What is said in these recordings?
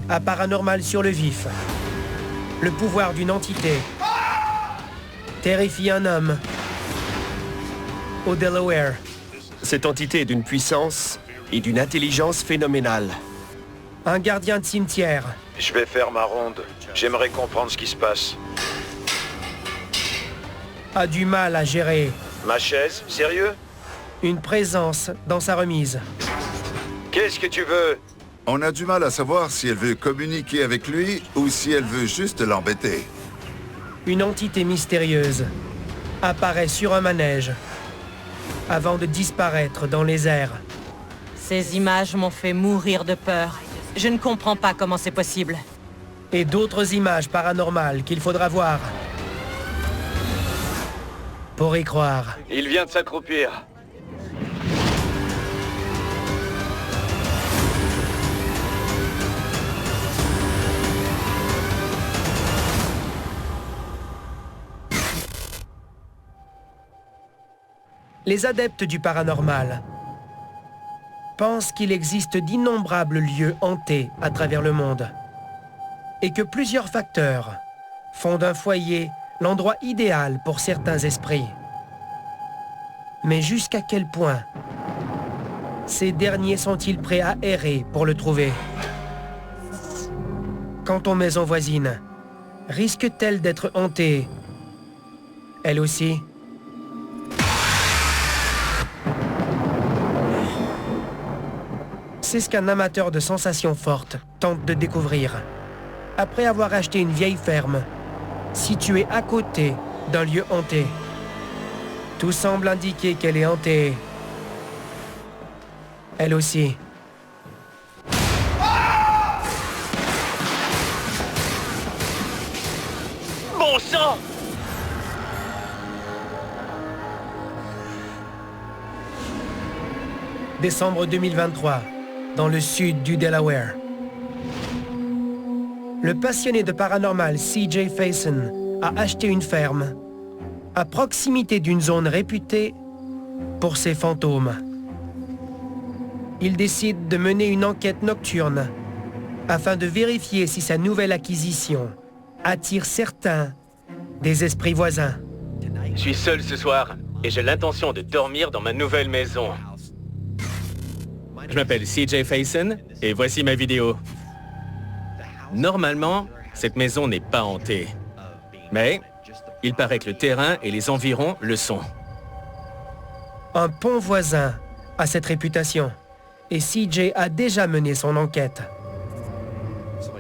à Paranormal sur le vif. Le pouvoir d'une entité terrifie un homme au Delaware. Cette entité est d'une puissance et d'une intelligence phénoménale. Un gardien de cimetière Je vais faire ma ronde. J'aimerais comprendre ce qui se passe. a du mal à gérer Ma chaise? Sérieux? une présence dans sa remise. Qu'est-ce que tu veux? On a du mal à savoir si elle veut communiquer avec lui ou si elle veut juste l'embêter. Une entité mystérieuse apparaît sur un manège avant de disparaître dans les airs. Ces images m'ont fait mourir de peur. Je ne comprends pas comment c'est possible. Et d'autres images paranormales qu'il faudra voir pour y croire. Il vient de s'accroupir. Les adeptes du paranormal pensent qu'il existe d'innombrables lieux hantés à travers le monde et que plusieurs facteurs font d'un foyer l'endroit idéal pour certains esprits. Mais jusqu'à quel point ces derniers sont-ils prêts à errer pour le trouver? Quant aux maisons voisines, risquent-elles d'être hantées, elles aussi? C'est ce qu'un amateur de sensations fortes tente de découvrir. Après avoir acheté une vieille ferme, située à côté d'un lieu hanté. Tout semble indiquer qu'elle est hantée. Elle aussi. Bon sang! Décembre 2023, dans le sud du Delaware. Le passionné de paranormal C.J. Faison a acheté une ferme à proximité d'une zone réputée pour ses fantômes. Il décide de mener une enquête nocturne afin de vérifier si sa nouvelle acquisition attire certains des esprits voisins. Je suis seul ce soir et j'ai l'intention de dormir dans ma nouvelle maison. Je m'appelle C.J. Faison et voici ma vidéo. Normalement, cette maison n'est pas hantée. Mais il paraît que le terrain et les environs le sont. Un pont voisin a cette réputation et CJ a déjà mené son enquête.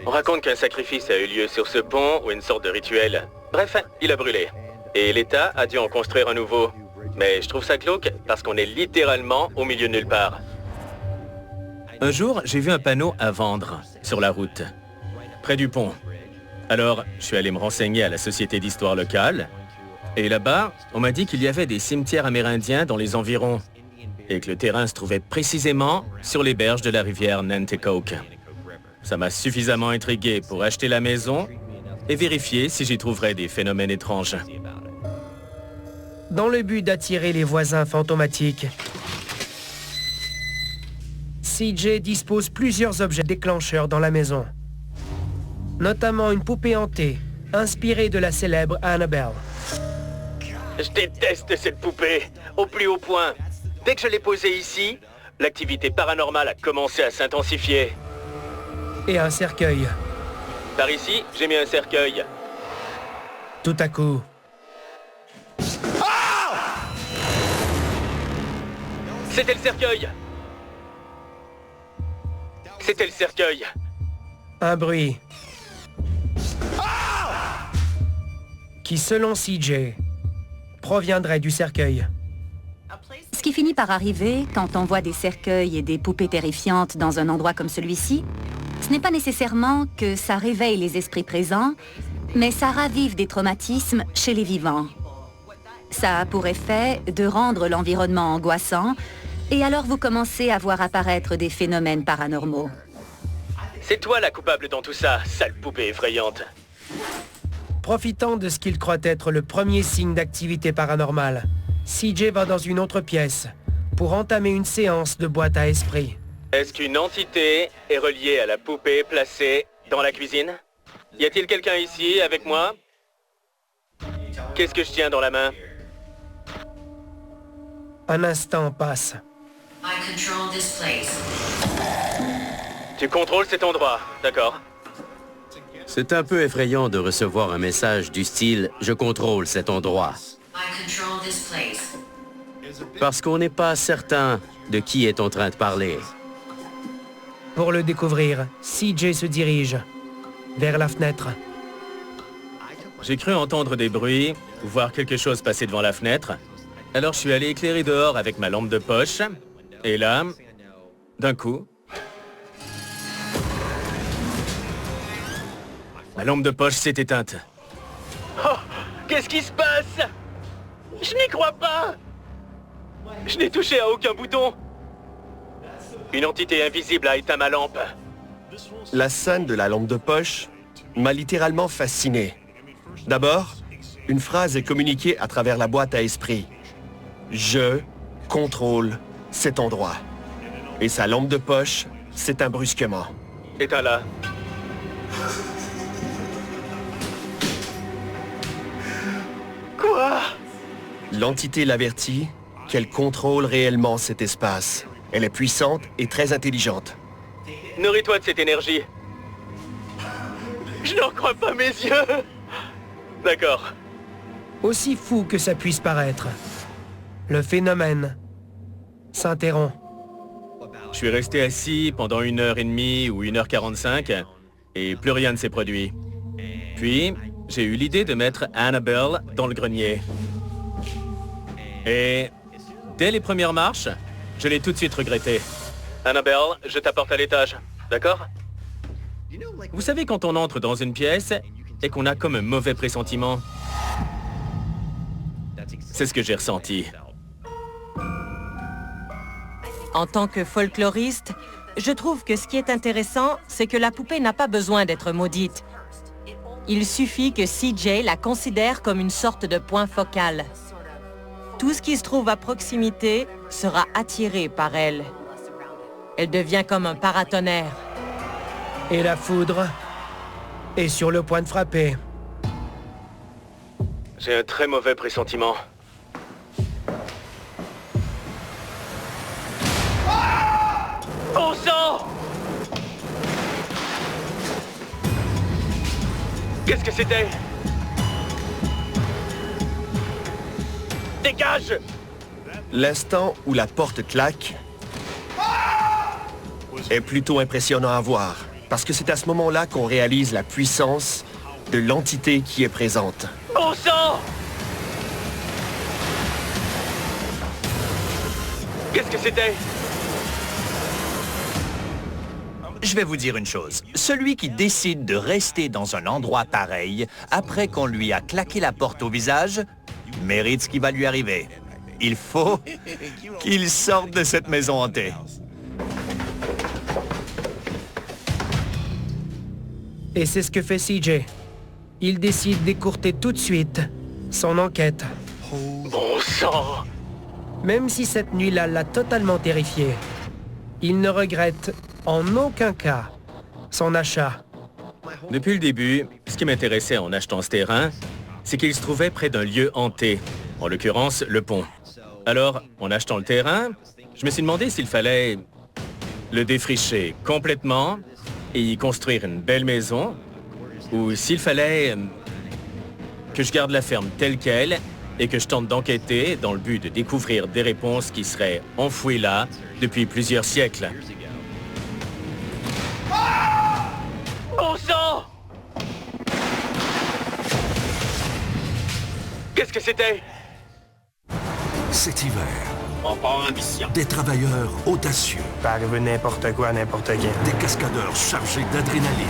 On raconte qu'un sacrifice a eu lieu sur ce pont ou une sorte de rituel. Bref, il a brûlé. Et l'État a dû en construire un nouveau. Mais je trouve ça glauque parce qu'on est littéralement au milieu de nulle part. Un jour, j'ai vu un panneau à vendre sur la route, près du pont. Alors, je suis allé me renseigner à la Société d'histoire locale. Et là-bas, on m'a dit qu'il y avait des cimetières amérindiens dans les environs et que le terrain se trouvait précisément sur les berges de la rivière Nanticoke. Ça m'a suffisamment intrigué pour acheter la maison et vérifier si j'y trouverais des phénomènes étranges. Dans le but d'attirer les voisins fantomatiques, CJ dispose plusieurs objets déclencheurs dans la maison, notamment une poupée hantée inspirée de la célèbre Annabelle. Je déteste cette poupée, au plus haut point. Dès que je l'ai posée ici, l'activité paranormale a commencé à s'intensifier. Et un cercueil. Par ici, j'ai mis un cercueil. Tout à coup, C'était le cercueil! C'était le cercueil! un bruit qui, selon CJ, proviendrait du cercueil. Ce qui finit par arriver quand on voit des cercueils et des poupées terrifiantes dans un endroit comme celui-ci, ce n'est pas nécessairement que ça réveille les esprits présents, mais ça ravive des traumatismes chez les vivants. Ça a pour effet de rendre l'environnement angoissant, et alors vous commencez à voir apparaître des phénomènes paranormaux. C'est toi la coupable dans tout ça, sale poupée effrayante. Profitant de ce qu'il croit être le premier signe d'activité paranormale, CJ va dans une autre pièce pour entamer une séance de boîte à esprits. Est-ce qu'une entité est reliée à la poupée placée dans la cuisine? Y a-t-il quelqu'un ici avec moi? Qu'est-ce que je tiens dans la main? Un instant passe. Tu contrôles cet endroit, d'accord? C'est un peu effrayant de recevoir un message du style « Je contrôle cet endroit ». Parce qu'on n'est pas certain de qui est en train de parler. Pour le découvrir, CJ se dirige vers la fenêtre. J'ai cru entendre des bruits, ou voir quelque chose passer devant la fenêtre. Alors je suis allé éclairer dehors avec ma lampe de poche. Et là, d'un coup... ma lampe de poche s'est éteinte. Oh! Qu'est-ce qui se passe? Je n'y crois pas! Je n'ai touché à aucun bouton. Une entité invisible a éteint ma lampe. La scène de la lampe de poche m'a littéralement fasciné. D'abord, une phrase est communiquée à travers la boîte à esprit. Je contrôle cet endroit. Et sa lampe de poche s'éteint brusquement. Éteins-la. Quoi? L'entité l'avertit qu'elle contrôle réellement cet espace. Elle est puissante et très intelligente. Nourris-toi de cette énergie. Je n'en crois pas mes yeux. D'accord. Aussi fou que ça puisse paraître, le phénomène s'interrompt. Je suis resté assis pendant 1h30 ou 1h45 et plus rien ne s'est produit. Puis, j'ai eu l'idée de mettre Annabelle dans le grenier. Et dès les premières marches, je l'ai tout de suite regretté. Annabelle, je t'apporte à l'étage, d'accord? Vous savez quand on entre dans une pièce et qu'on a comme un mauvais pressentiment? C'est ce que j'ai ressenti. En tant que folkloriste, je trouve que ce qui est intéressant, c'est que la poupée n'a pas besoin d'être maudite. Il suffit que CJ la considère comme une sorte de point focal. Tout ce qui se trouve à proximité sera attiré par elle. Elle devient comme un paratonnerre. Et la foudre est sur le point de frapper. J'ai un très mauvais pressentiment. Bon sang! Qu'est-ce que c'était? Dégage! L'instant où la porte claque est plutôt impressionnant à voir, parce que c'est à ce moment-là qu'on réalise la puissance de l'entité qui est présente. Bon sang! Qu'est-ce que c'était? Je vais vous dire une chose. Celui qui décide de rester dans un endroit pareil, après qu'on lui a claqué la porte au visage, mérite ce qui va lui arriver. Il faut qu'il sorte de cette maison hantée. Et c'est ce que fait CJ. Il décide d'écourter tout de suite son enquête. Bon sang! Même si cette nuit-là l'a totalement terrifié, il ne regrette en aucun cas son achat. Depuis le début, ce qui m'intéressait en achetant ce terrain, c'est qu'il se trouvait près d'un lieu hanté, en l'occurrence le pont. Alors, en achetant le terrain, je me suis demandé s'il fallait le défricher complètement et y construire une belle maison, ou s'il fallait que je garde la ferme telle qu'elle et que je tente d'enquêter dans le but de découvrir des réponses qui seraient enfouies là depuis plusieurs siècles. Bon sang! Qu'est-ce que c'était? Cet hiver, des travailleurs audacieux, Peut arriver n'importe quoi, n'importe quand. des cascadeurs chargés d'adrénaline.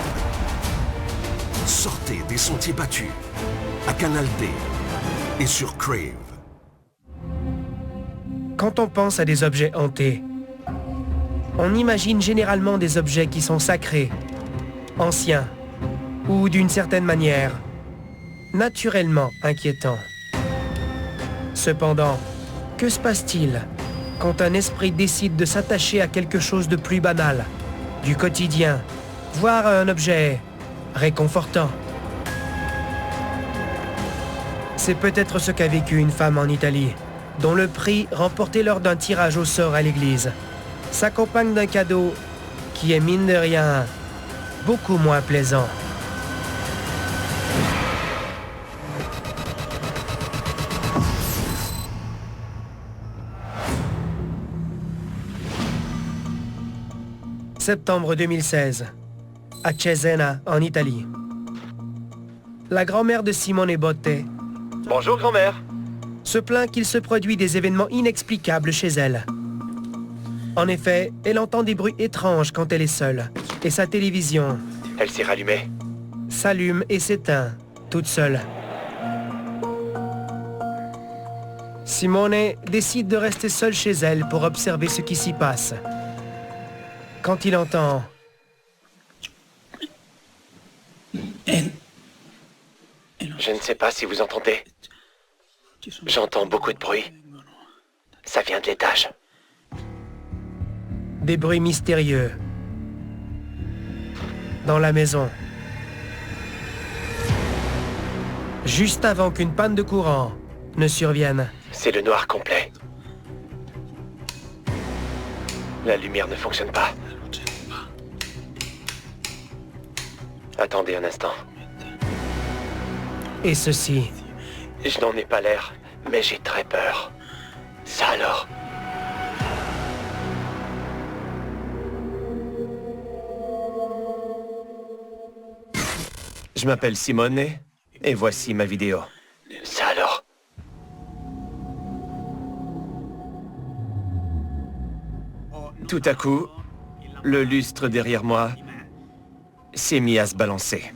Sortez des sentiers battus à Canal D et sur Crave. Quand on pense à des objets hantés, on imagine généralement des objets qui sont sacrés, anciens, ou d'une certaine manière, naturellement inquiétants. Cependant, que se passe-t-il quand un esprit décide de s'attacher à quelque chose de plus banal, du quotidien, Voir un objet réconfortant. C'est peut-être ce qu'a vécu une femme en Italie, dont le prix remporté lors d'un tirage au sort à l'église s'accompagne d'un cadeau qui est mine de rien beaucoup moins plaisant. Septembre 2016, à Cesena, en Italie. La grand-mère de Simone Botte Bonjour, grand-mère. se plaint qu'il se produit des événements inexplicables chez elle. En effet, elle entend des bruits étranges quand elle est seule, et sa télévision Elle s'est rallumée. s'allume et s'éteint, toute seule. Simone décide de rester seule chez elle pour observer ce qui s'y passe. Quand il entend Je ne sais pas si vous entendez. J'entends beaucoup de bruit. Ça vient de l'étage. des bruits mystérieux dans la maison. Juste avant qu'une panne de courant ne survienne. C'est le noir complet. La lumière ne fonctionne pas. Attendez un instant. Et ceci. Je n'en ai pas l'air, mais j'ai très peur. Ça alors? Je m'appelle Simone, et voici ma vidéo. Ça alors? Tout à coup, le lustre derrière moi s'est mis à se balancer.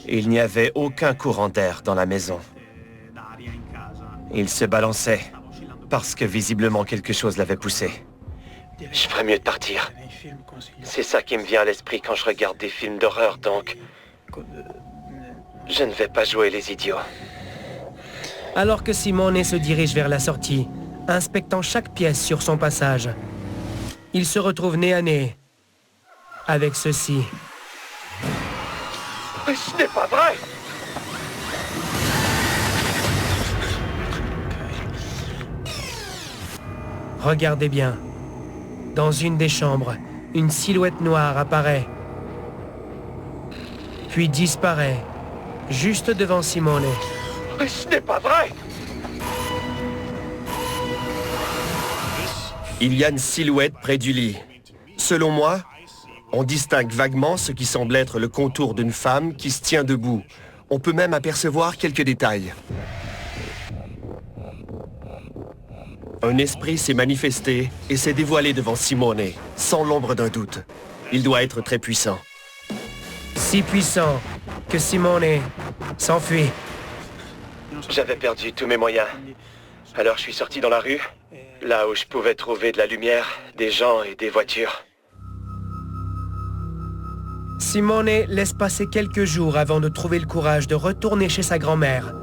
Il n'y avait aucun courant d'air dans la maison. Il se balançait parce que visiblement quelque chose l'avait poussé. Je ferais mieux de partir. C'est ça qui me vient à l'esprit quand je regarde des films d'horreur, donc... Je ne vais pas jouer les idiots. Alors que Simone se dirige vers la sortie, inspectant chaque pièce sur son passage, il se retrouve nez à nez avec ceci. Ce n'est pas vrai! Regardez bien. Dans une des chambres, une silhouette noire apparaît, puis disparaît, juste devant Simone. Ce n'est pas vrai! Il y a une silhouette près du lit. Selon moi, on distingue vaguement ce qui semble être le contour d'une femme qui se tient debout. On peut même apercevoir quelques détails. Un esprit s'est manifesté et s'est dévoilé devant Simone, sans l'ombre d'un doute. Il doit être très puissant. Si puissant que Simone s'enfuit. J'avais perdu tous mes moyens. Alors je suis sorti dans la rue, là où je pouvais trouver de la lumière, des gens et des voitures. Simone laisse passer quelques jours avant de trouver le courage de retourner chez sa grand-mère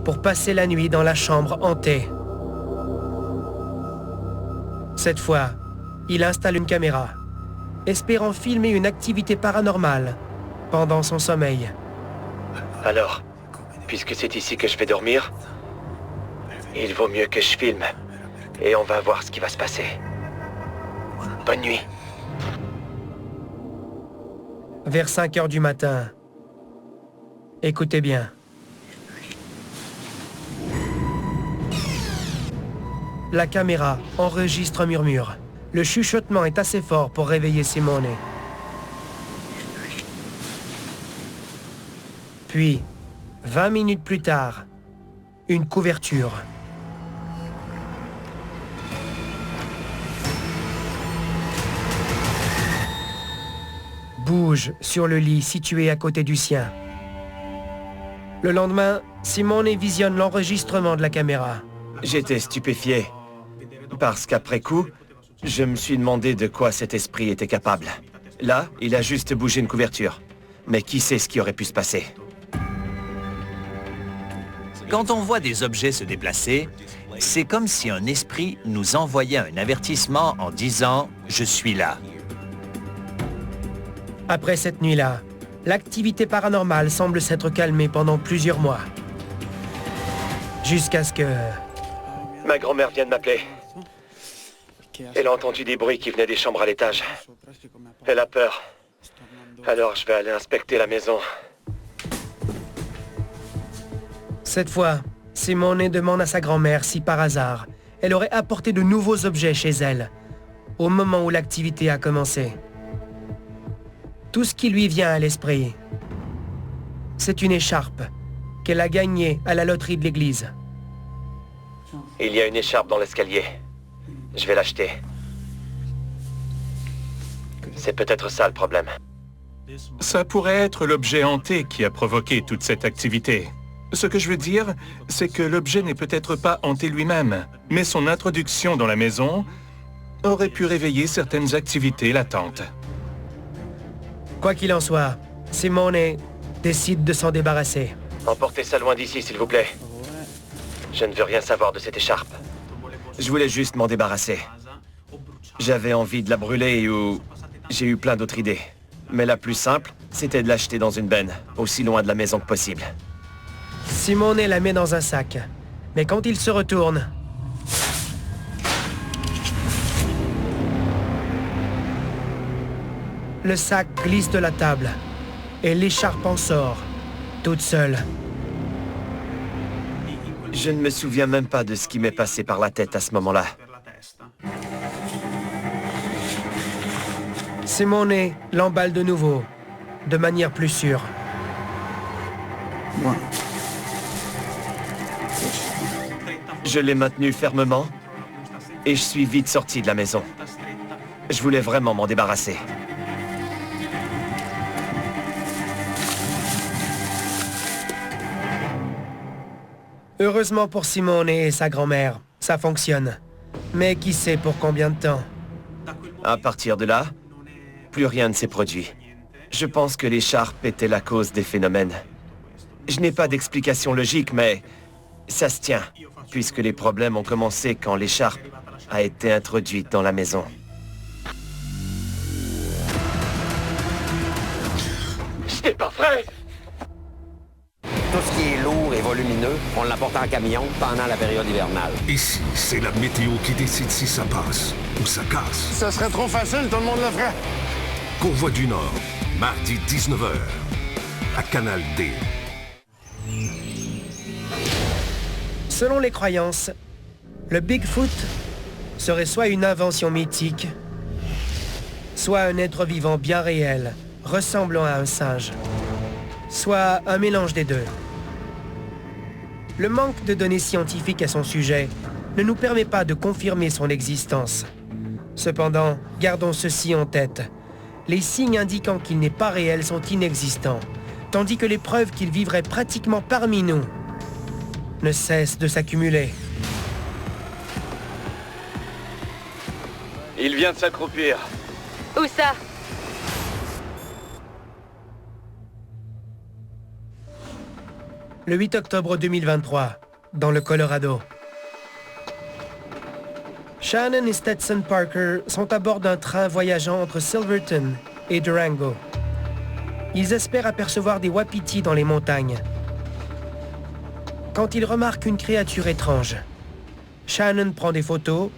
pour passer la nuit dans la chambre hantée. Cette fois, il installe une caméra, espérant filmer une activité paranormale pendant son sommeil. Alors, puisque c'est ici que je vais dormir, il vaut mieux que je filme. Et on va voir ce qui va se passer. Bonne nuit. Vers 5 heures du matin. Écoutez bien. La caméra enregistre un murmure. Le chuchotement est assez fort pour réveiller Simone. Puis, 20 minutes plus tard, une couverture. Bouge sur le lit situé à côté du sien. Le lendemain, Simone visionne l'enregistrement de la caméra. J'étais stupéfié, parce qu'après coup, je me suis demandé de quoi cet esprit était capable. Là, il a juste bougé une couverture. Mais qui sait ce qui aurait pu se passer? Quand on voit des objets se déplacer, c'est comme si un esprit nous envoyait un avertissement en disant « Je suis là ». Après cette nuit-là, l'activité paranormale semble s'être calmée pendant plusieurs mois. Jusqu'à ce que... Ma grand-mère vient de m'appeler. Elle a entendu des bruits qui venaient des chambres à l'étage. Elle a peur. Alors je vais aller inspecter la maison. Cette fois, Simone demande à sa grand-mère si par hasard, elle aurait apporté de nouveaux objets chez elle, au moment où l'activité a commencé. Tout ce qui lui vient à l'esprit, c'est une écharpe qu'elle a gagnée à la loterie de l'église. Il y a une écharpe dans l'escalier. Je vais l'acheter. C'est peut-être ça le problème. Ça pourrait être l'objet hanté qui a provoqué toute cette activité. Ce que je veux dire, c'est que l'objet n'est peut-être pas hanté lui-même, mais son introduction dans la maison aurait pu réveiller certaines activités latentes. Quoi qu'il en soit, Simone décide de s'en débarrasser. Emportez ça loin d'ici, s'il vous plaît. Je ne veux rien savoir de cette écharpe. Je voulais juste m'en débarrasser. J'avais envie de la brûler ou... J'ai eu plein d'autres idées. Mais la plus simple, c'était de l'acheter dans une benne, aussi loin de la maison que possible. Simone la met dans un sac. Mais quand il se retourne... Le sac glisse de la table. Et l'écharpe en sort, toute seule. Je ne me souviens même pas de ce qui m'est passé par la tête à ce moment-là. Simone l'emballe de nouveau, de manière plus sûre. Je l'ai maintenu fermement et je suis vite sorti de la maison. Je voulais vraiment m'en débarrasser. Heureusement pour Simone et sa grand-mère, ça fonctionne. Mais qui sait pour combien de temps? À partir de là, plus rien ne s'est produit. Je pense que l'écharpe était la cause des phénomènes. Je n'ai pas d'explication logique, mais ça se tient, puisque les problèmes ont commencé quand l'écharpe a été introduite dans la maison. C'était pas vrai! Tout ce qui est lourd et volumineux, on l'apporte en camion pendant la période hivernale. Ici, c'est la météo qui décide si ça passe ou ça casse. Ça serait trop facile, tout le monde le ferait. Convoi du Nord, mardi 19h, à Canal D. Selon les croyances, le Bigfoot serait soit une invention mythique, soit un être vivant bien réel, ressemblant à un singe, soit un mélange des deux. Le manque de données scientifiques à son sujet ne nous permet pas de confirmer son existence. Cependant, gardons ceci en tête. Les signes indiquant qu'il n'est pas réel sont inexistants, tandis que les preuves qu'il vivrait pratiquement parmi nous ne cessent de s'accumuler. Il vient de s'accroupir. Où ça? Le 8 octobre 2023, dans le Colorado. Shannon et Stetson Parker sont à bord d'un train voyageant entre Silverton et Durango. Ils espèrent apercevoir des wapitis dans les montagnes. Quand ils remarquent une créature étrange, Shannon prend des photos,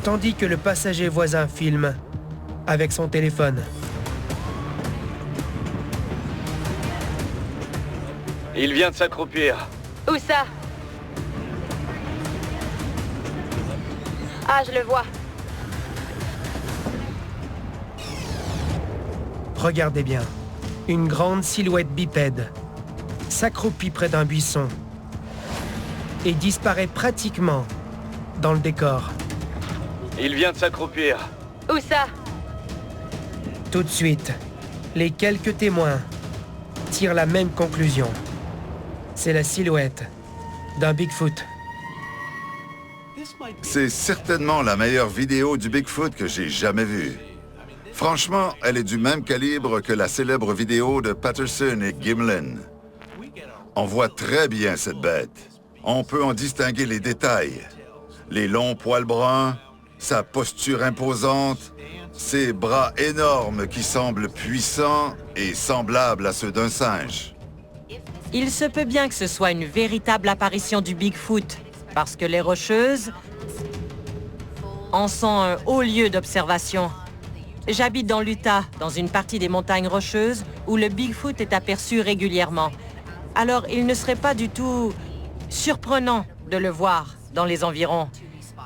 tandis que le passager voisin filme avec son téléphone. Il vient de s'accroupir. Où ça? Ah, je le vois. Regardez bien. Une grande silhouette bipède s'accroupit près d'un buisson et disparaît pratiquement dans le décor. Il vient de s'accroupir. Où ça? Tout de suite, les quelques témoins tirent la même conclusion. C'est la silhouette d'un Bigfoot. C'est certainement la meilleure vidéo du Bigfoot que j'ai jamais vue. Franchement, elle est du même calibre que la célèbre vidéo de Patterson et Gimlin. On voit très bien cette bête. On peut en distinguer les détails. Les longs poils bruns, sa posture imposante, ses bras énormes qui semblent puissants et semblables à ceux d'un singe. Il se peut bien que ce soit une véritable apparition du Bigfoot, parce que les Rocheuses en sont un haut lieu d'observation. J'habite dans l'Utah, dans une partie des montagnes Rocheuses, où le Bigfoot est aperçu régulièrement. Alors, il ne serait pas du tout surprenant de le voir dans les environs.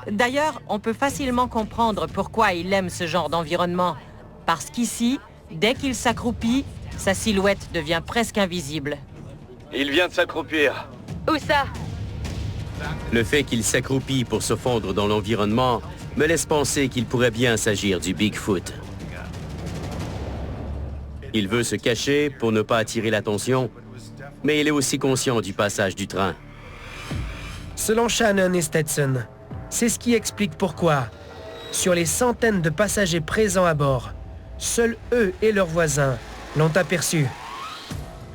D'ailleurs, on peut facilement comprendre pourquoi il aime ce genre d'environnement. Parce qu'ici, dès qu'il s'accroupit, sa silhouette devient presque invisible. Il vient de s'accroupir. Où ça? Le fait qu'il s'accroupit pour se fondre dans l'environnement me laisse penser qu'il pourrait bien s'agir du Bigfoot. Il veut se cacher pour ne pas attirer l'attention, mais il est aussi conscient du passage du train. Selon Shannon et Stetson, c'est ce qui explique pourquoi, sur les centaines de passagers présents à bord, seuls eux et leurs voisins l'ont aperçu.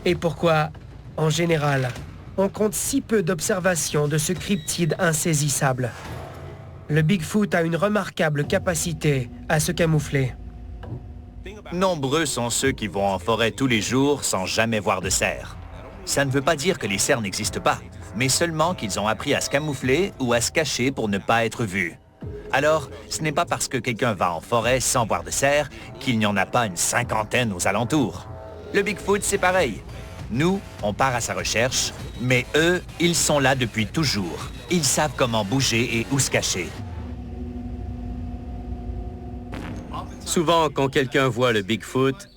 Et pourquoi, en général, on compte si peu d'observations de ce cryptide insaisissable. Le Bigfoot a une remarquable capacité à se camoufler. Nombreux sont ceux qui vont en forêt tous les jours sans jamais voir de cerfs. Ça ne veut pas dire que les cerfs n'existent pas, mais seulement qu'ils ont appris à se camoufler ou à se cacher pour ne pas être vus. Alors, ce n'est pas parce que quelqu'un va en forêt sans voir de cerfs qu'il n'y en a pas une cinquantaine aux alentours. Le Bigfoot, c'est pareil. Nous, on part à sa recherche, mais eux, ils sont là depuis toujours. Ils savent comment bouger et où se cacher. Souvent, quand quelqu'un voit le Bigfoot,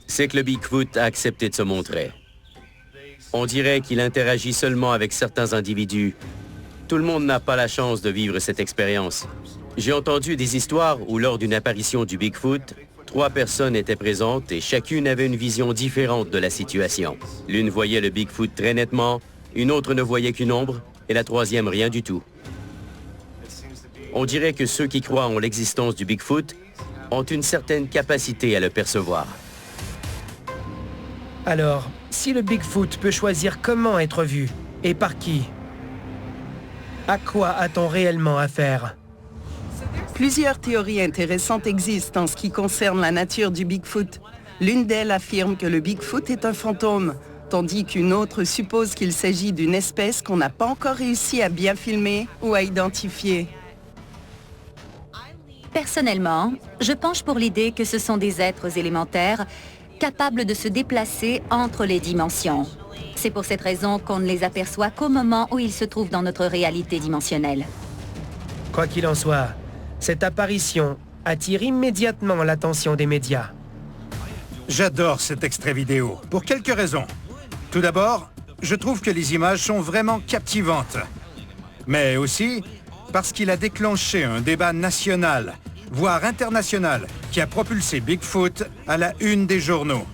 c'est que le Bigfoot a accepté de se montrer. On dirait qu'il interagit seulement avec certains individus. Tout le monde n'a pas la chance de vivre cette expérience. J'ai entendu des histoires où, lors d'une apparition du Bigfoot, 3 personnes étaient présentes et chacune avait une vision différente de la situation. L'une voyait le Bigfoot très nettement, une autre ne voyait qu'une ombre, et la troisième rien du tout. On dirait que ceux qui croient en l'existence du Bigfoot ont une certaine capacité à le percevoir. Alors, si le Bigfoot peut choisir comment être vu et par qui, à quoi a-t-on réellement affaire? Plusieurs théories intéressantes existent en ce qui concerne la nature du Bigfoot. L'une d'elles affirme que le Bigfoot est un fantôme, tandis qu'une autre suppose qu'il s'agit d'une espèce qu'on n'a pas encore réussi à bien filmer ou à identifier. Personnellement, je penche pour l'idée que ce sont des êtres élémentaires capables de se déplacer entre les dimensions. C'est pour cette raison qu'on ne les aperçoit qu'au moment où ils se trouvent dans notre réalité dimensionnelle. Quoi qu'il en soit, cette apparition attire immédiatement l'attention des médias. J'adore cet extrait vidéo, pour quelques raisons. Tout d'abord, je trouve que les images sont vraiment captivantes. Mais aussi parce qu'il a déclenché un débat national, voire international, qui a propulsé Bigfoot à la une des journaux.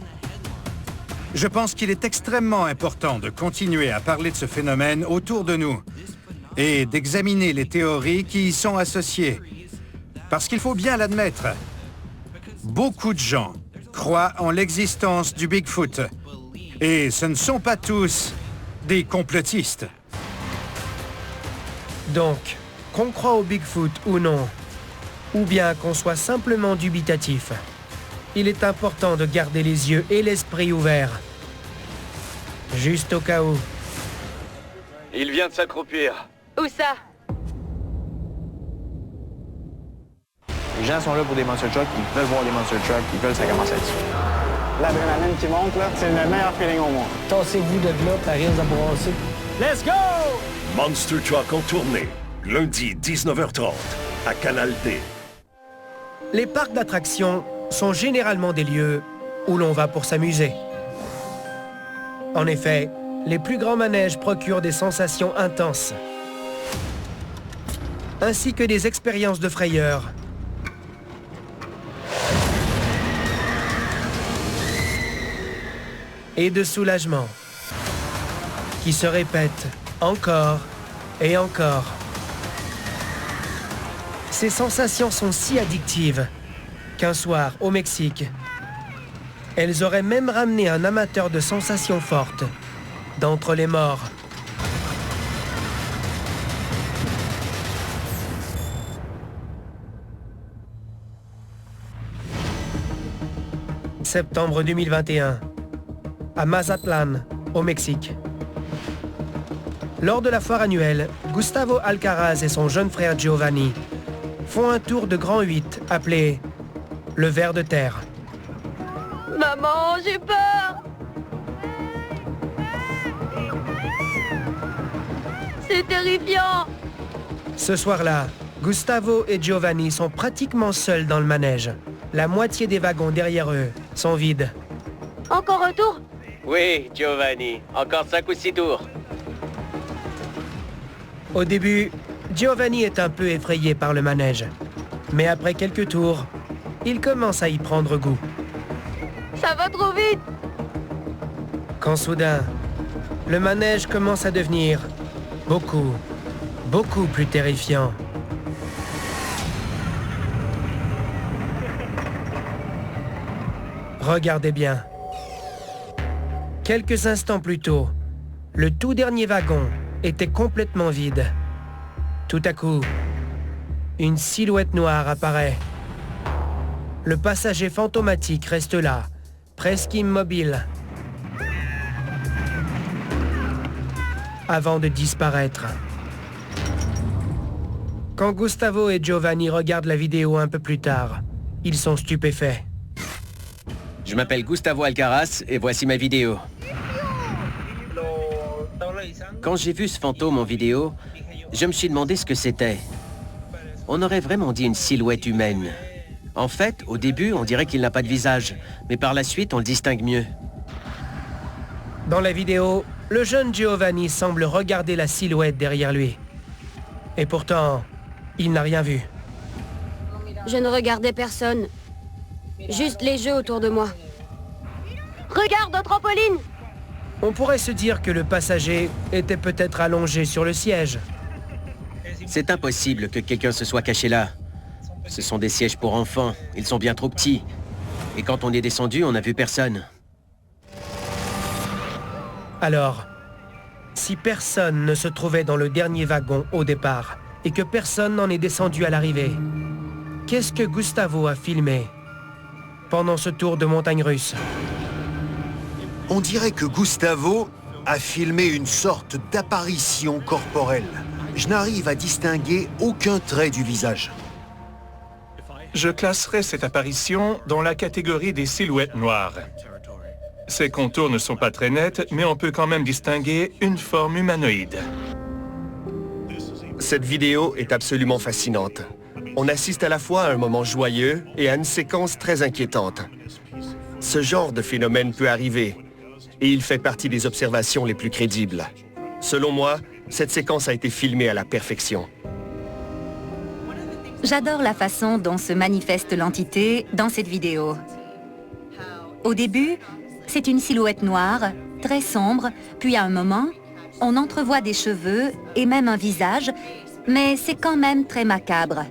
Je pense qu'il est extrêmement important de continuer à parler de ce phénomène autour de nous et d'examiner les théories qui y sont associées. Parce qu'il faut bien l'admettre, beaucoup de gens croient en l'existence du Bigfoot. Et ce ne sont pas tous des complotistes. Donc, qu'on croit au Bigfoot ou non, ou bien qu'on soit simplement dubitatif, il est important de garder les yeux et l'esprit ouverts. Juste au cas où. Il vient de s'accroupir. Où ça? Les gens sont là pour des monster trucks, ils veulent voir des monster trucks, ils veulent que ça commence à être sûr. L'adrénaline qui monte, là, c'est le meilleur feeling au monde. Tassez-vous de là, ça risque de brasser. Let's go! Monster Truck en tournée, lundi 19h30, à Canal D. Les parcs d'attractions sont généralement des lieux où l'on va pour s'amuser. En effet, les plus grands manèges procurent des sensations intenses, ainsi que des expériences de frayeur. Et de soulagement, qui se répètent encore et encore. Ces sensations sont si addictives qu'un soir, au Mexique, elles auraient même ramené un amateur de sensations fortes d'entre les morts. Septembre 2021, à Mazatlan, au Mexique. Lors de la foire annuelle, Gustavo Alcaraz et son jeune frère Giovanni font un tour de Grand 8 appelé le ver de terre. Maman, j'ai peur! C'est terrifiant! Ce soir-là, Gustavo et Giovanni sont pratiquement seuls dans le manège. La moitié des wagons derrière eux sont vides. Encore un tour? Oui, Giovanni. Encore 5 ou 6 tours. Au début, Giovanni est un peu effrayé par le manège. Mais après quelques tours, il commence à y prendre goût. Ça va trop vite! Quand soudain, le manège commence à devenir beaucoup plus terrifiant. Regardez bien. Quelques instants plus tôt, le tout dernier wagon était complètement vide. Tout à coup, une silhouette noire apparaît. Le passager fantomatique reste là, presque immobile, avant de disparaître. Quand Gustavo et Giovanni regardent la vidéo un peu plus tard, ils sont stupéfaits. Je m'appelle Gustavo Alcaraz et voici ma vidéo. Quand j'ai vu ce fantôme en vidéo, je me suis demandé ce que c'était. On aurait vraiment dit une silhouette humaine. En fait, au début, on dirait qu'il n'a pas de visage, mais par la suite, on le distingue mieux. Dans la vidéo, le jeune Giovanni semble regarder la silhouette derrière lui. Et pourtant, il n'a rien vu. Je ne regardais personne. Juste les jeux autour de moi. Regarde, un trampoline! On pourrait se dire que le passager était peut-être allongé sur le siège. C'est impossible que quelqu'un se soit caché là. Ce sont des sièges pour enfants. Ils sont bien trop petits. Et quand on est descendu, on n'a vu personne. Alors, si personne ne se trouvait dans le dernier wagon au départ et que personne n'en est descendu à l'arrivée, qu'est-ce que Gustavo a filmé pendant ce tour de montagne russe? On dirait que Gustavo a filmé une sorte d'apparition corporelle. Je n'arrive à distinguer aucun trait du visage. Je classerais cette apparition dans la catégorie des silhouettes noires. Ses contours ne sont pas très nets, mais on peut quand même distinguer une forme humanoïde. Cette vidéo est absolument fascinante. On assiste à la fois à un moment joyeux et à une séquence très inquiétante. Ce genre de phénomène peut arriver, et il fait partie des observations les plus crédibles. Selon moi, cette séquence a été filmée à la perfection. J'adore la façon dont se manifeste l'entité dans cette vidéo. Au début, c'est une silhouette noire, très sombre, puis à un moment, on entrevoit des cheveux et même un visage, mais c'est quand même très macabre.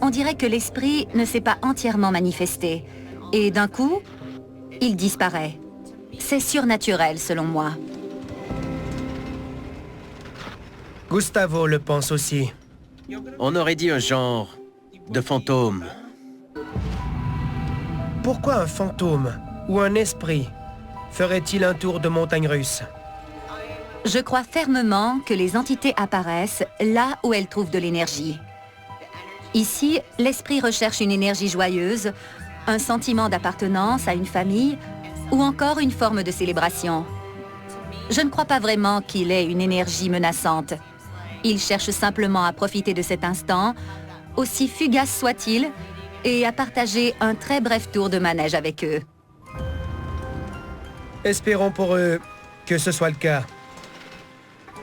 On dirait que l'esprit ne s'est pas entièrement manifesté. Et d'un coup, il disparaît. C'est surnaturel, selon moi. Gustavo le pense aussi. On aurait dit un genre de fantôme. Pourquoi un fantôme ou un esprit ferait-il un tour de montagne russe? Je crois fermement que les entités apparaissent là où elles trouvent de l'énergie. Ici, l'esprit recherche une énergie joyeuse, un sentiment d'appartenance à une famille ou encore une forme de célébration. Je ne crois pas vraiment qu'il ait une énergie menaçante. Il cherche simplement à profiter de cet instant, aussi fugace soit-il, et à partager un très bref tour de manège avec eux. Espérons pour eux que ce soit le cas.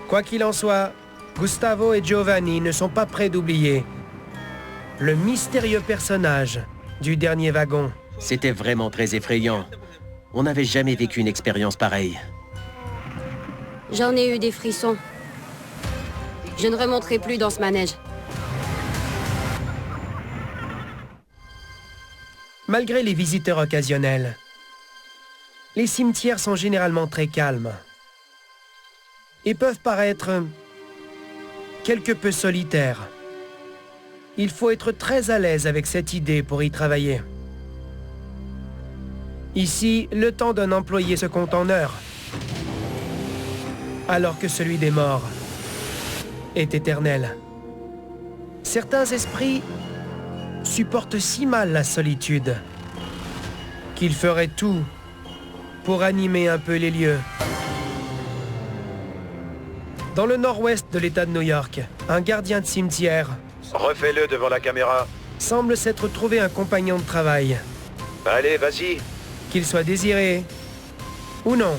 Quoi qu'il en soit, Gustavo et Giovanni ne sont pas prêts d'oublier le mystérieux personnage du dernier wagon. C'était vraiment très effrayant. On n'avait jamais vécu une expérience pareille. J'en ai eu des frissons. Je ne remonterai plus dans ce manège. Malgré les visiteurs occasionnels, les cimetières sont généralement très calmes et peuvent paraître quelque peu solitaires. Il faut être très à l'aise avec cette idée pour y travailler. Ici, le temps d'un employé se compte en heures, alors que celui des morts est éternel. Certains esprits supportent si mal la solitude qu'ils feraient tout pour animer un peu les lieux. Dans le nord-ouest de l'État de New York, un gardien de cimetière... Refais-le devant la caméra. ...semble s'être trouvé un compagnon de travail. Allez, vas-y. Qu'il soit désiré ou non.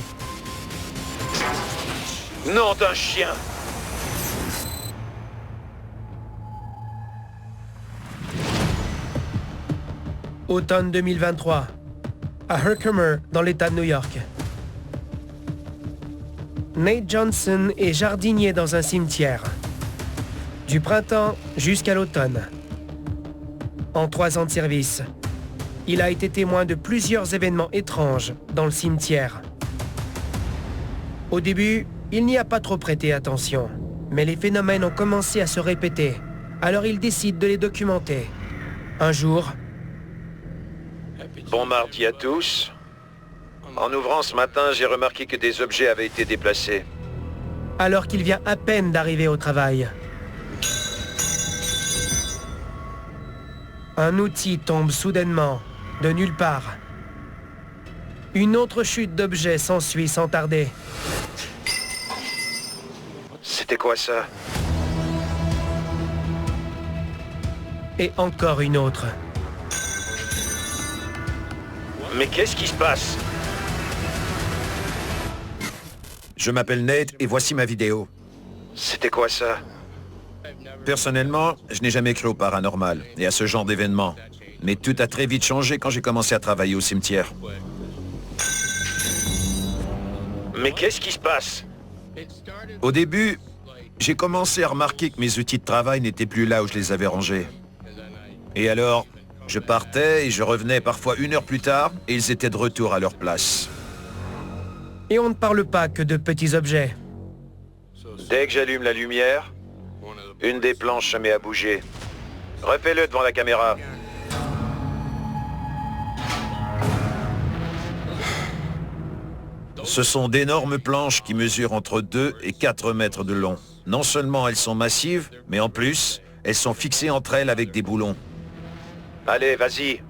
Nom d'un chien! Automne 2023, à Herkimer, dans l'État de New York. Nate Johnson est jardinier dans un cimetière. Du printemps jusqu'à l'automne. En 3 ans de service, il a été témoin de plusieurs événements étranges dans le cimetière. Au début, il n'y a pas trop prêté attention, mais les phénomènes ont commencé à se répéter, alors il décide de les documenter. Un jour... Bon mardi à tous. En ouvrant ce matin, j'ai remarqué que des objets avaient été déplacés. Alors qu'il vient à peine d'arriver au travail. Un outil tombe soudainement, de nulle part. Une autre chute d'objets s'ensuit sans tarder. C'était quoi ça? Et encore une autre. Mais qu'est-ce qui se passe? Je m'appelle Nate et voici ma vidéo. C'était quoi ça? Personnellement, je n'ai jamais cru au paranormal et à ce genre d'événement. Mais tout a très vite changé quand j'ai commencé à travailler au cimetière. Mais qu'est-ce qui se passe? Au début, j'ai commencé à remarquer que mes outils de travail n'étaient plus là où je les avais rangés. Et alors, je partais et je revenais parfois 1 heure plus tard et ils étaient de retour à leur place. Et on ne parle pas que de petits objets. Dès que j'allume la lumière, une des planches se met à bouger. Refais-le devant la caméra. Ce sont d'énormes planches qui mesurent entre 2 et 4 mètres de long. Non seulement elles sont massives, mais en plus, elles sont fixées entre elles avec des boulons. Allez, vas-y.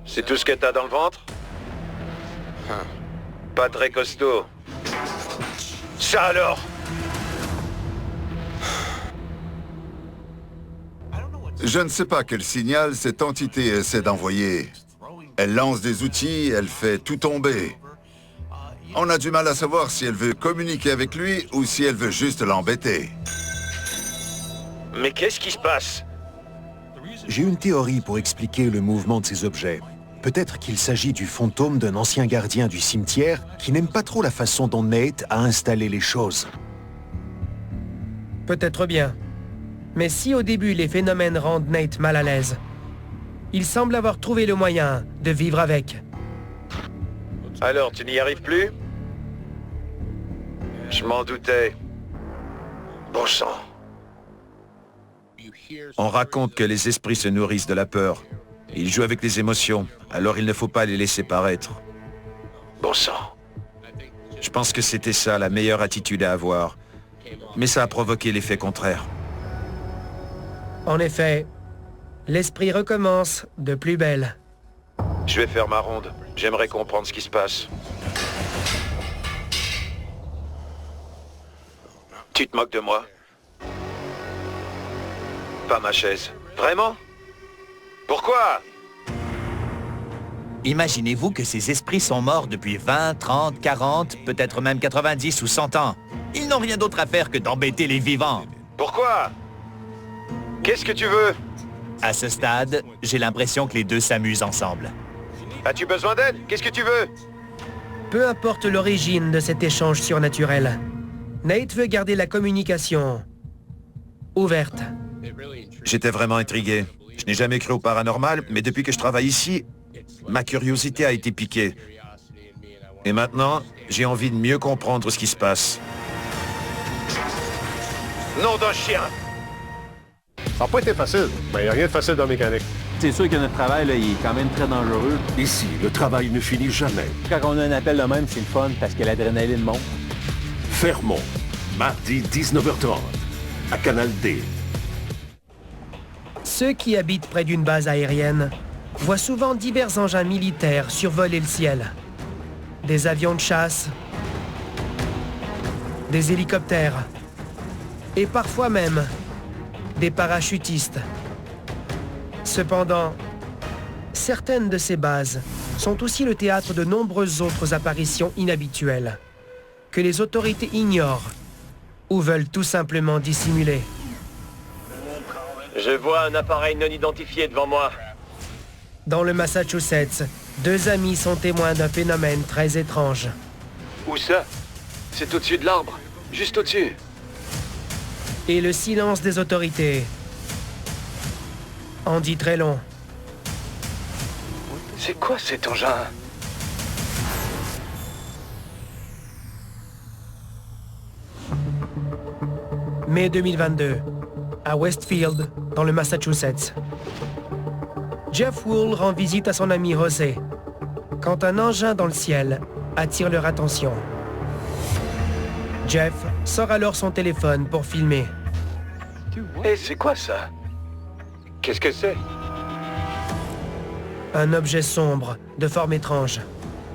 C'est tout ce que t'as dans le ventre? Pas très costaud. Ça alors? Je ne sais pas quel signal cette entité essaie d'envoyer. Elle lance des outils, elle fait tout tomber. On a du mal à savoir si elle veut communiquer avec lui ou si elle veut juste l'embêter. Mais qu'est-ce qui se passe? J'ai une théorie pour expliquer le mouvement de ces objets. Peut-être qu'il s'agit du fantôme d'un ancien gardien du cimetière qui n'aime pas trop la façon dont Nate a installé les choses. Peut-être bien. Mais si au début les phénomènes rendent Nate mal à l'aise, il semble avoir trouvé le moyen de vivre avec. Alors, tu n'y arrives plus? Je m'en doutais. Bon sang. On raconte que les esprits se nourrissent de la peur. Ils jouent avec les émotions, alors il ne faut pas les laisser paraître. Bon sang. Je pense que c'était ça la meilleure attitude à avoir. Mais ça a provoqué l'effet contraire. En effet, l'esprit recommence de plus belle. Je vais faire ma ronde. J'aimerais comprendre ce qui se passe. Tu te moques de moi? Pas ma chaise. Vraiment? Pourquoi? Imaginez-vous que ces esprits sont morts depuis 20, 30, 40, peut-être même 90 ou 100 ans. Ils n'ont rien d'autre à faire que d'embêter les vivants. Pourquoi? Qu'est-ce que tu veux? À ce stade, j'ai l'impression que les deux s'amusent ensemble. As-tu besoin d'aide? Qu'est-ce que tu veux? Peu importe l'origine de cet échange surnaturel, Nate veut garder la communication ouverte. J'étais vraiment intrigué. Je n'ai jamais cru au paranormal, mais depuis que je travaille ici, ma curiosité a été piquée. Et maintenant, j'ai envie de mieux comprendre ce qui se passe. Nom d'un chien! Ça n'a pas été facile, mais il n'y a rien de facile dans la mécanique. C'est sûr que notre travail, là, il est quand même très dangereux. Ici, le travail ne finit jamais. Quand on a un appel de même, c'est le fun parce que l'adrénaline monte. Fermont, mardi 19h30, à Canal D. Ceux qui habitent près d'une base aérienne voient souvent divers engins militaires survoler le ciel. Des avions de chasse, des hélicoptères et parfois même des parachutistes. Cependant, certaines de ces bases sont aussi le théâtre de nombreuses autres apparitions inhabituelles que les autorités ignorent ou veulent tout simplement dissimuler. Je vois un appareil non identifié devant moi. Dans le Massachusetts, 2 amis sont témoins d'un phénomène très étrange. Où ça? C'est au-dessus de l'arbre. Juste au-dessus. Et le silence des autorités en dit très long. C'est quoi cet engin? Mai 2022, à Westfield, dans le Massachusetts. Jeff Wool rend visite à son ami José quand un engin dans le ciel attire leur attention. Jeff sort alors son téléphone pour filmer. Hé, c'est quoi ça? Qu'est-ce que c'est? Un objet sombre, de forme étrange,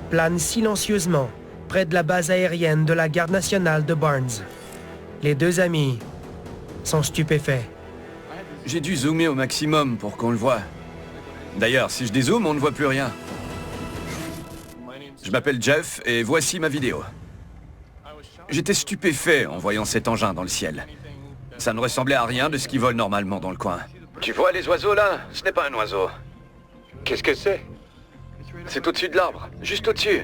plane silencieusement près de la base aérienne de la Garde nationale de Barnes. Les 2 amis sont stupéfaits. J'ai dû zoomer au maximum pour qu'on le voie. D'ailleurs, si je dézoome, on ne voit plus rien. Je m'appelle Jeff et voici ma vidéo. J'étais stupéfait en voyant cet engin dans le ciel. Ça ne ressemblait à rien de ce qui vole normalement dans le coin. Tu vois les oiseaux là? Ce n'est pas un oiseau. Qu'est-ce que c'est? C'est au-dessus de l'arbre, juste au-dessus.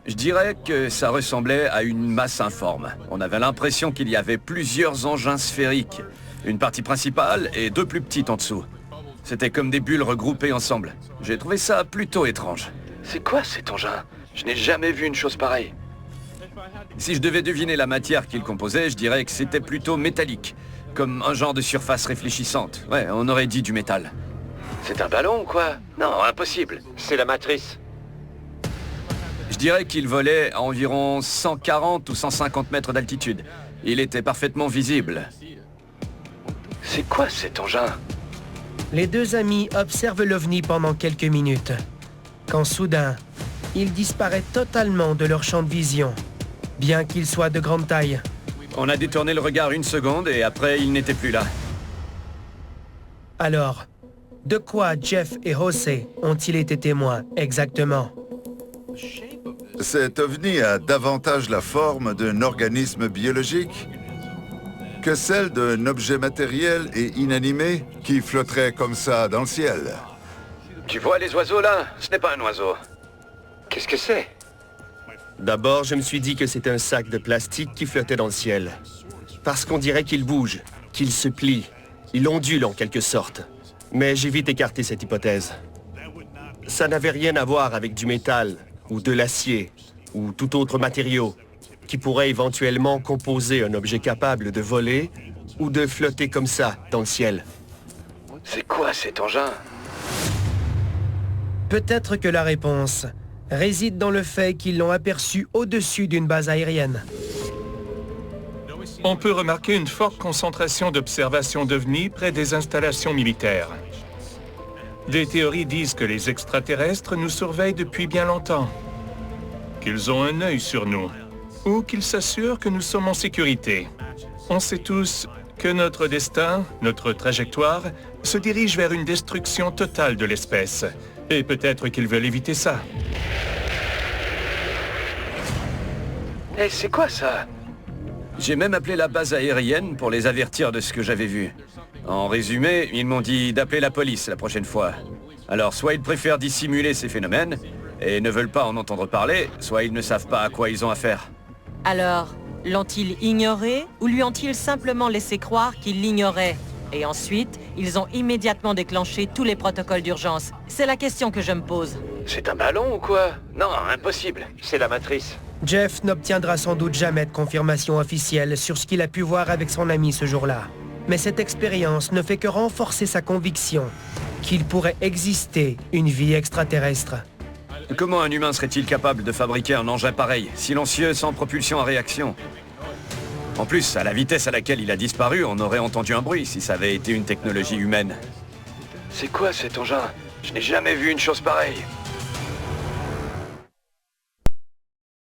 Je dirais que ça ressemblait à une masse informe. On avait l'impression qu'il y avait plusieurs engins sphériques. Une partie principale et 2 plus petites en dessous. C'était comme des bulles regroupées ensemble. J'ai trouvé ça plutôt étrange. C'est quoi cet engin? Je n'ai jamais vu une chose pareille. Si je devais deviner la matière qu'il composait, je dirais que c'était plutôt métallique. Comme un genre de surface réfléchissante. Ouais, on aurait dit du métal. C'est un ballon ou quoi? Non, impossible. C'est la matrice. Je dirais qu'il volait à environ 140 ou 150 mètres d'altitude. Il était parfaitement visible. C'est quoi cet engin? Les 2 amis observent l'OVNI pendant quelques minutes, quand soudain, il disparaît totalement de leur champ de vision, bien qu'il soit de grande taille. On a détourné le regard 1 seconde et après, il n'était plus là. Alors, de quoi Jeff et José ont-ils été témoins exactement? Cet ovni a davantage la forme d'un organisme biologique que celle d'un objet matériel et inanimé qui flotterait comme ça dans le ciel. Tu vois les oiseaux là? Ce n'est pas un oiseau. Qu'est-ce que c'est? D'abord, je me suis dit que c'était un sac de plastique qui flottait dans le ciel. Parce qu'on dirait qu'il bouge, qu'il se plie. Il ondule en quelque sorte. Mais j'ai vite écarté cette hypothèse. Ça n'avait rien à voir avec du métal, ou de l'acier, ou tout autre matériau, qui pourrait éventuellement composer un objet capable de voler ou de flotter comme ça dans le ciel. C'est quoi cet engin? Peut-être que la réponse réside dans le fait qu'ils l'ont aperçu au-dessus d'une base aérienne. On peut remarquer une forte concentration d'observations d'OVNI près des installations militaires. Des théories disent que les extraterrestres nous surveillent depuis bien longtemps, qu'ils ont un œil sur nous, ou qu'ils s'assurent que nous sommes en sécurité. On sait tous que notre destin, notre trajectoire, se dirige vers une destruction totale de l'espèce. Et peut-être qu'ils veulent éviter ça. Hé, c'est quoi ça? J'ai même appelé la base aérienne pour les avertir de ce que j'avais vu. En résumé, ils m'ont dit d'appeler la police la prochaine fois. Alors, soit ils préfèrent dissimuler ces phénomènes et ne veulent pas en entendre parler, soit ils ne savent pas à quoi ils ont affaire. Alors, l'ont-ils ignoré ou lui ont-ils simplement laissé croire qu'ils l'ignoraient? Et ensuite, ils ont immédiatement déclenché tous les protocoles d'urgence. C'est la question que je me pose. C'est un ballon ou quoi? Non, impossible. C'est la matrice. Jeff n'obtiendra sans doute jamais de confirmation officielle sur ce qu'il a pu voir avec son ami ce jour-là. Mais cette expérience ne fait que renforcer sa conviction qu'il pourrait exister une vie extraterrestre. Comment un humain serait-il capable de fabriquer un engin pareil, silencieux, sans propulsion à réaction? En plus, à la vitesse à laquelle il a disparu, on aurait entendu un bruit si ça avait été une technologie humaine. C'est quoi cet engin? Je n'ai jamais vu une chose pareille.